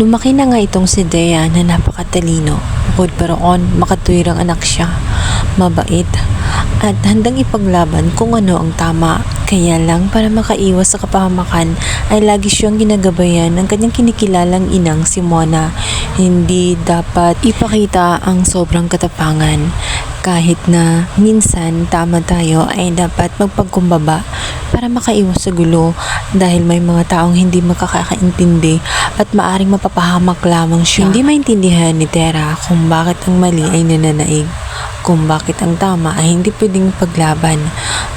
Lumaki na nga itong si Dea na napakatalino. Bukod pa roon, makatwirang anak siya, mabait, at handang ipaglaban kung ano ang tama. Kaya lang para makaiwas sa kapahamakan ay lagi siyang ginagabayan ng kanyang kinikilalang inang si Mona. Hindi dapat ipakita ang sobrang katapangan. Kahit na minsan tama tayo ay dapat magpagkumbaba para makaiwas sa gulo dahil may mga taong hindi makakaintindi at maaring mapapahamak lamang siya. Hindi maintindihan ni Tera kung bakit ang mali ay nananaig, kung bakit ang tama ay hindi pwedeng paglaban.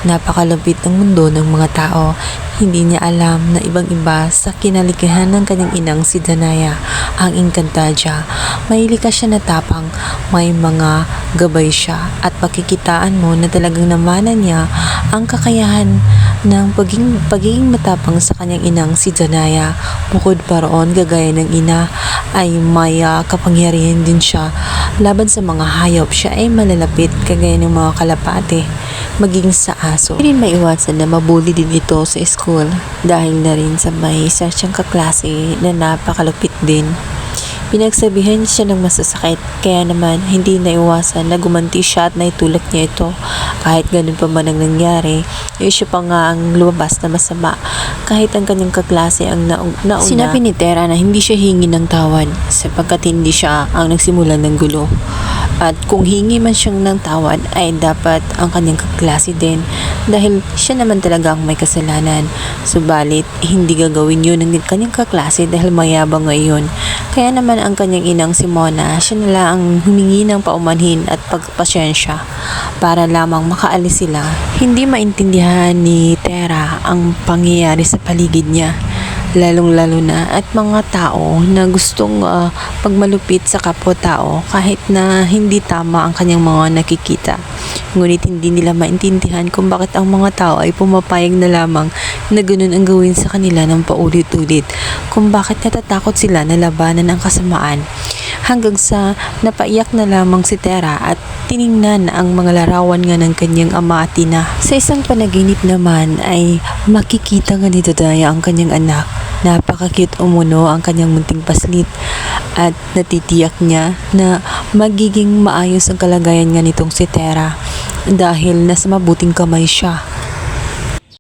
Napakalupit ng mundo ng mga tao. Hindi niya alam na ibang-iba sa kinalikihan ng kanyang inang si Danaya, ang Encantadia. Mailikas siya na tapang, may mga gabay siya at pakikitaan mo na talagang namanan niya ang kakayahan ng pagiging matapang sa kanyang inang si Danaya. Bukod pa roon, gagaya ng ina ay may kapangyarihan din siya laban sa mga hayop. Siya ay malalapit kagaya ng mga kalapate, maging sa aso. Hindi rin maiwasan na mabuli din ito sa school dahil na rin sa may isa siyang kaklase na napakalupit din. Pinagsabihan siya ng masasakit, kaya naman hindi naiwasan na gumanti siya at naitulak niya ito. Kahit ganun pa man ang nangyari, siya pa nga ang lumabas na masama. Kahit ang kanyang kaklase ang nauna. Sinabi ni Tera na hindi siya hingi ng tawad sapagkat hindi siya ang nagsimula ng gulo. At kung hingi man siyang ng tawad ay dapat ang kanyang kaklase din dahil siya naman talaga ang may kasalanan. Subalit hindi gagawin yun ng kanyang kaklase dahil mayabang ngayon. Kaya naman ang kanyang inang si Mona, siya na lang ang humingi ng paumanhin at pagpasyensya para lamang makaalis sila. Hindi maintindihan ni Tera ang pangyayari sa paligid niya, lalong-lalo na at mga tao na gustong pagmalupit sa kapwa-tao kahit na hindi tama ang kanyang mga nakikita. Ngunit hindi nila maintindihan kung bakit ang mga tao ay pumapayag na lamang na ganun ang gawin sa kanila ng paulit-ulit, kung bakit natatakot sila na labanan ang kasamaan. Hanggang sa napaiyak na lamang si Tera at tiningnan ang mga larawan nga ng kanyang ama at ina. Sa isang panaginip naman ay makikita nga ni Dodaya ang kanyang anak. Napaka-cute umuno ang kanyang munting paslit at natitiyak niya na magiging maayos ang kalagayan nga nitong si Tera dahil nasa mabuting kamay siya.